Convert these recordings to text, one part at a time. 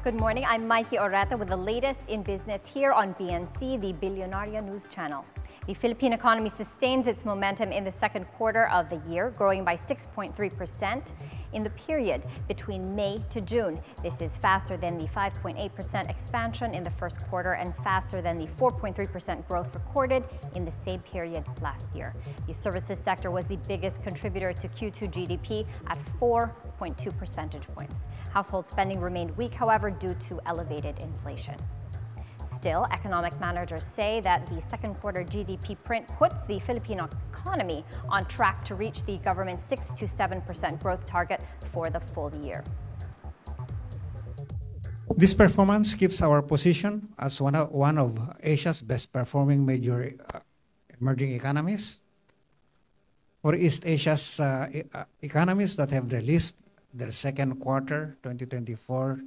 Good morning. I'm Maiki Oreta with the latest in business here on BNC, the Bilyonaryo News Channel. The Philippine economy sustains its momentum in the second quarter of the year, growing by 6.3% in the period between May to June. This is faster than the 5.8% expansion in the first quarter and faster than the 4.3% growth recorded in the same period last year. The services sector was the biggest contributor to Q2 GDP at 4.2 percentage points. Household spending remained weak, however, due to elevated inflation. Still, economic managers say that the second quarter GDP print puts the Philippine economy on track to reach the government's 6 to 7% growth target for the full year. This performance keeps our position as one of Asia's best performing major emerging economies. For East Asia's economies that have released their second quarter 2024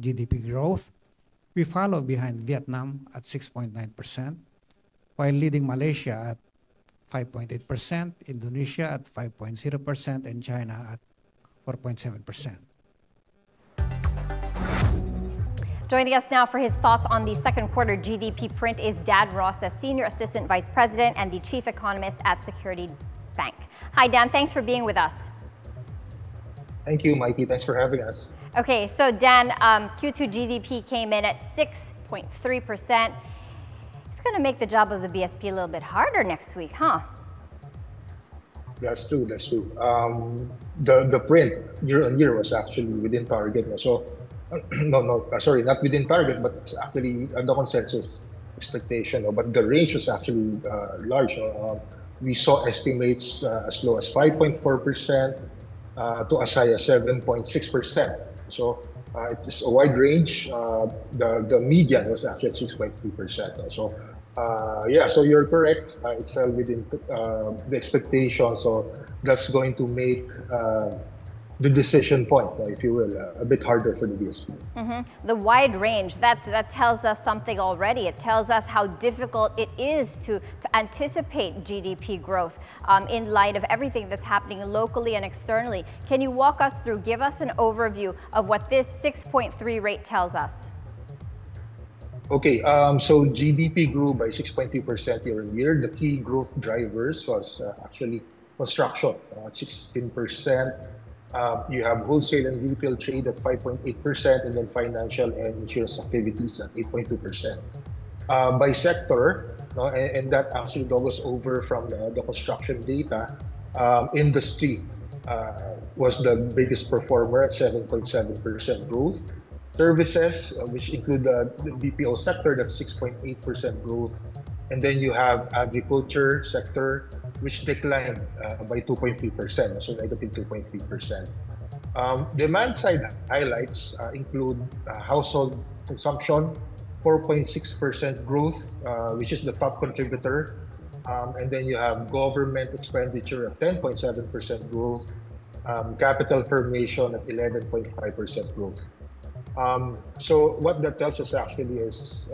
GDP growth, we follow behind Vietnam at 6.9%, while leading Malaysia at 5.8%, Indonesia at 5.0%, and China at 4.7%. Joining us now for his thoughts on the second quarter GDP print is Dan Roces, Senior Assistant Vice President and the Chief Economist at Security Bank. Hi, Dan. Thanks for being with us. Thank you, Mikey. Thanks for having us. Okay, so Dan, Q2 GDP came in at 6.3%. It's going to make the job of the BSP a little bit harder next week, huh? That's true. That's true. The print year on year was actually within target. So, sorry, not within target, but it's actually the consensus expectation. But the range was actually large. We saw estimates as low as 5.4%. To as high as 7.6%. So it's a wide range. The median was actually at 6.3%. So so you're correct. It fell within the expectation. So that's going to make the decision point, if you will, a bit harder for the BSP. The wide range, that tells us something already. It tells us how difficult it is to anticipate GDP growth in light of everything that's happening locally and externally. Can you walk us through, give us an overview of what this 6.3 rate tells us? Okay, so GDP grew by 6.3% year on year. The key growth drivers was actually construction, 16%. You have wholesale and retail trade at 5.8%, and then financial and insurance activities at 8.2%. By sector, and that actually goes over from the construction data, industry was the biggest performer at 7.7% growth. Services, which include the BPO sector, that's 6.8% growth. And then you have agriculture sector, which declined by 2.3%, so negative 2.3%. Demand side highlights include household consumption, 4.6% growth, which is the top contributor. And then you have government expenditure at 10.7% growth, capital formation at 11.5% growth. So what that tells us actually is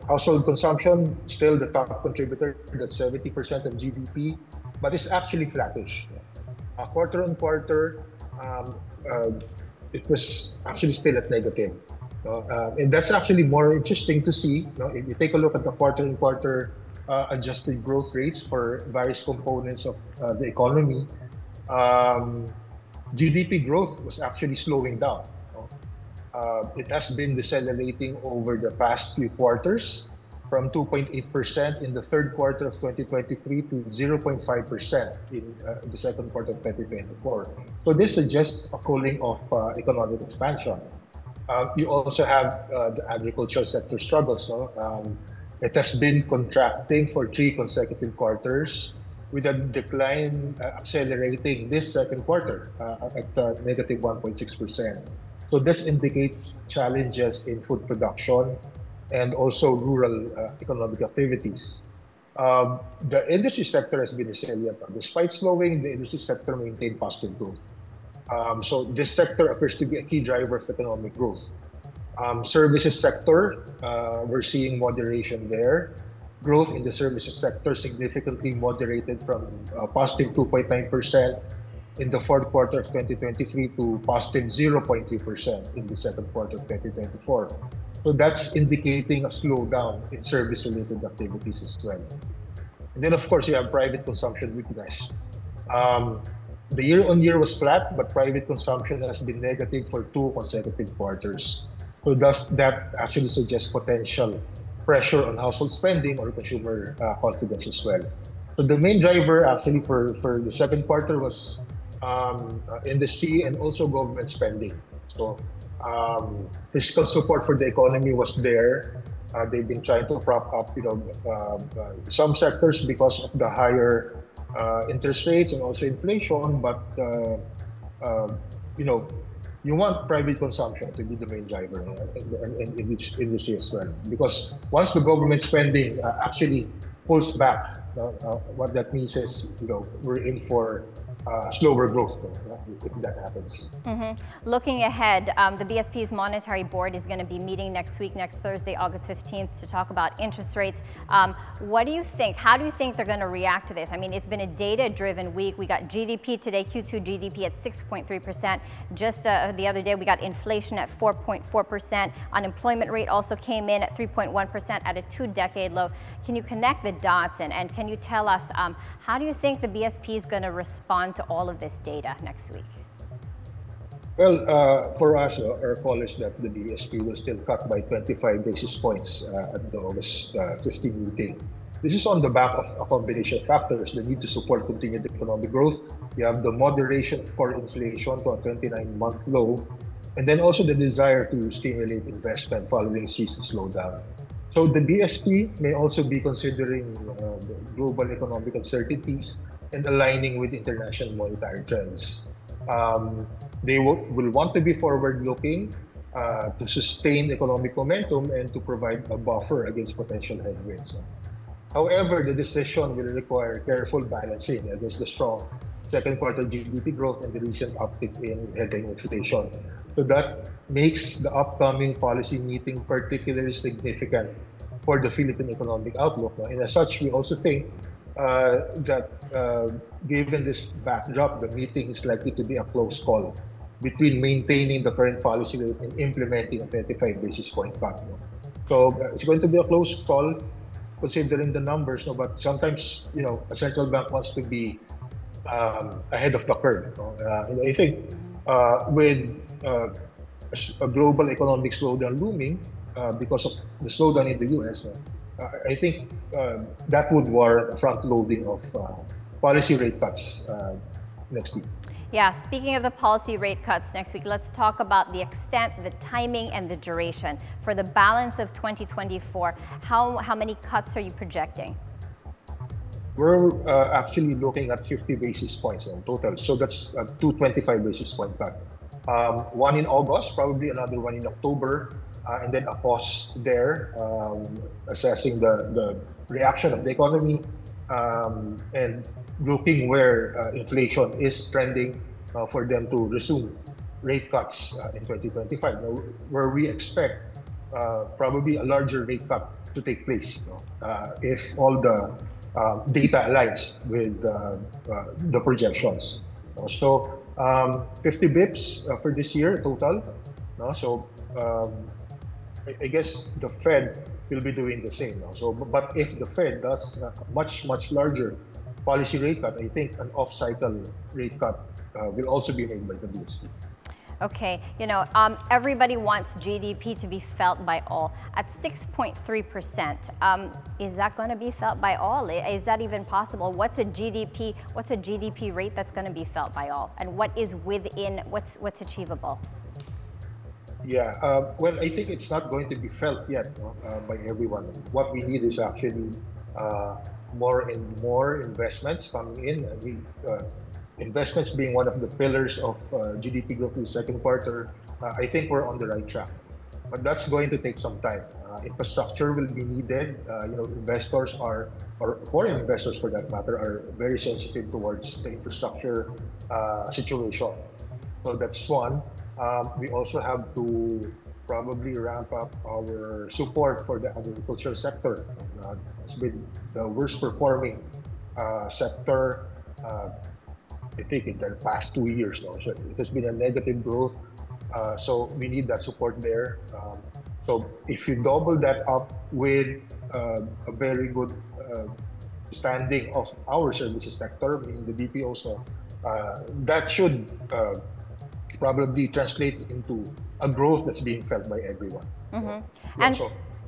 household consumption, still the top contributor, that's 70% of GDP, but it's actually flattish. Quarter on quarter, it was actually still at negative. And that's actually more interesting to see. If you take a look at the quarter on quarter adjusted growth rates for various components of the economy, GDP growth was actually slowing down. It has been decelerating over the past few quarters from 2.8% in the third quarter of 2023 to 0.5% in the second quarter of 2024. So this suggests a cooling of economic expansion. You also have the agricultural sector struggles. It has been contracting for 3 consecutive quarters, with a decline accelerating this second quarter at negative 1.6%. So this indicates challenges in food production and also rural economic activities. The industry sector has been resilient. Despite slowing, the industry sector maintained positive growth. So this sector appears to be a key driver of economic growth. Services sector, we're seeing moderation there. Growth in the services sector significantly moderated from positive 2.9% in the fourth quarter of 2023 to positive 0.3% in the second quarter of 2024. So that's indicating a slowdown in service-related activities as well. And then, of course, you have private consumption weakness. The year-on-year was flat, but private consumption has been negative for 2 consecutive quarters. So that actually suggests potential pressure on household spending or consumer confidence as well. So the main driver actually for the second quarter was industry and also government spending. So fiscal support for the economy was there. They've been trying to prop up, some sectors because of the higher interest rates and also inflation. But you want private consumption to be the main driver in which industry as well. Because once the government spending actually pulls back, what that means is we're in for slower growth if that happens. Looking ahead, the BSP's Monetary Board is going to be meeting next week, next Thursday, August 15th, to talk about interest rates. What do you think? How do you think they're going to react to this? I mean, it's been a data-driven week. We got GDP today, Q2 GDP at 6.3%. Just the other day, we got inflation at 4.4%. Unemployment rate also came in at 3.1% at a 2-decade low. Can you connect the dots and can you tell us how do you think the BSP is going to respond to all of this data next week? Well, for us, our call is that the BSP will still cut by 25 basis points at the August 15 meeting. This is on the back of a combination of factors: the need to support continued economic growth, you have the moderation of core inflation to a 29-month low, and then also the desire to stimulate investment following season slowdown. So the BSP may also be considering the global economic uncertainties and aligning with international monetary trends. They will want to be forward-looking to sustain economic momentum and to provide a buffer against potential headwinds. However, the decision will require careful balancing against the strong second quarter GDP growth and the recent uptick in headline inflation. So that makes the upcoming policy meeting particularly significant for the Philippine economic outlook. And as such, we also think that given this backdrop, the meeting is likely to be a close call between maintaining the current policy rate and implementing a 25 basis point cut. So it's going to be a close call considering the numbers, but sometimes a central bank wants to be ahead of the curve. I think with a global economic slowdown looming because of the slowdown in the US, I think that would warrant a front loading of policy rate cuts next week. Yeah, speaking of the policy rate cuts next week, let's talk about the extent, the timing, and the duration. For the balance of 2024, how many cuts are you projecting? We're actually looking at 50 basis points in total. So that's a 225 basis point cut. One in August, probably another one in October, and then a pause there, assessing the reaction of the economy and looking where inflation is trending for them to resume rate cuts in 2025, where we expect probably a larger rate cut to take place if all the data aligns with the projections. So 50 bips for this year total. So I guess the Fed will be doing the same now. So, but if the Fed does a much larger policy rate cut, I think an off-cycle rate cut will also be made by the BSP. Okay, everybody wants GDP to be felt by all. At 6.3%, is that going to be felt by all? Is that even possible? What's a GDP rate that's going to be felt by all? And what is within, what's achievable? Yeah, well, I think it's not going to be felt yet by everyone. What we need is actually more and more investments coming in. Investments being one of the pillars of GDP growth in the second quarter, I think we're on the right track. But that's going to take some time. Infrastructure will be needed. Investors or foreign investors for that matter, are very sensitive towards the infrastructure situation. So that's one. We also have to probably ramp up our support for the agricultural sector. It's been the worst performing sector I think in the past 2 years now. So it has been a negative growth. So we need that support there. So if you double that up with a very good standing of our services sector, meaning the BPO, so that should probably translate into a growth that's being felt by everyone.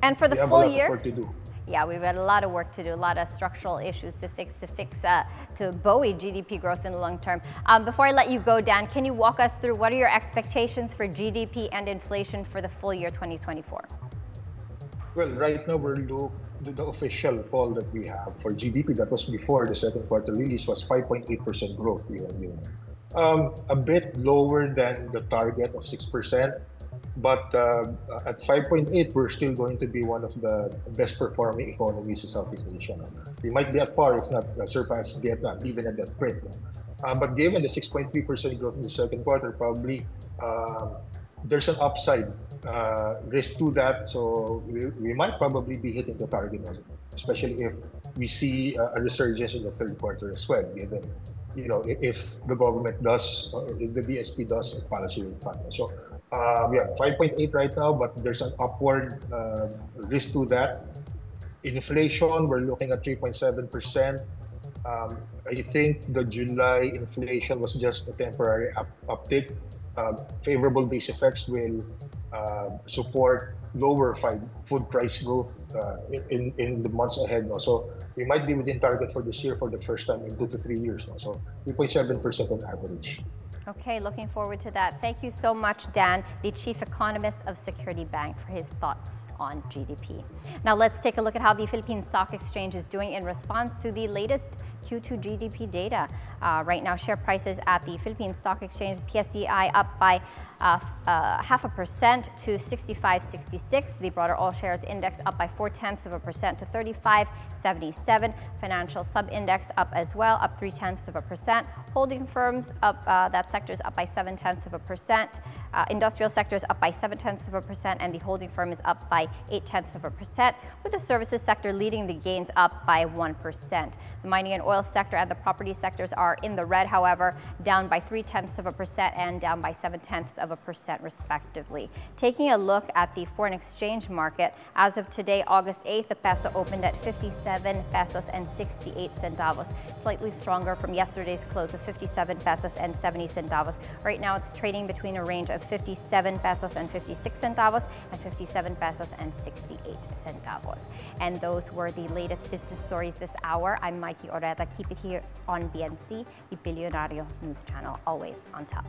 And for the we have full a lot year, of work to do. Yeah, we've got a lot of work to do, a lot of structural issues to fix to buoy GDP growth in the long term. Before I let you go, Dan, can you walk us through what are your expectations for GDP and inflation for the full year 2024? Well, right now the official poll that we have for GDP that was before the second quarter release was 5.8% growth year-on-year. A bit lower than the target of 6%. But at 5.8, we're still going to be one of the best performing economies in Southeast Asia. We might be at par, if not surpass Vietnam, even at that rate. But given the 6.3% growth in the second quarter, probably there's an upside risk to that. So we might probably be hitting the target, especially if we see a resurgence in the third quarter as well, given if the government does, if the BSP does a policy rate cut. So yeah, 5.8 right now, but there's an upward risk to that. Inflation, we're looking at 3.7%. I think the July inflation was just a temporary uptick. Favorable base effects will support lower food price growth in the months ahead. So we might be within target for this year for the first time in 2 to 3 years. So 3.7% on average. Okay, looking forward to that. Thank you so much, Dan, the Chief Economist of Security Bank, for his thoughts on GDP. Now let's take a look at how the Philippine Stock Exchange is doing in response to the latest Q2 GDP data. Right now, share prices at the Philippine Stock Exchange, PSCI, up by 0.5% to 65.66. The broader all shares index up by 0.4% to 35.77. Financial sub-index up as well, up 0.3%. Holding firms up, that sector is up by 0.7%. Industrial sector is up by 0.7%, and the holding firm is up by 0.8%, with the services sector leading the gains up by 1%. The mining and oil sector and the property sectors are in the red, however, down by 0.3% and down by 0.7% respectively. Taking a look at the foreign exchange market, as of today, August 8th, the peso opened at 57 pesos and 68 centavos, slightly stronger from yesterday's close of 57 pesos and 70 centavos. Right now, it's trading between a range of 57 pesos and 56 centavos and 57 pesos and 68 centavos. And those were the latest business stories this hour. I'm Maiki Oreta. Keep it here on BNC, the Bilyonaryo News Channel, always on top.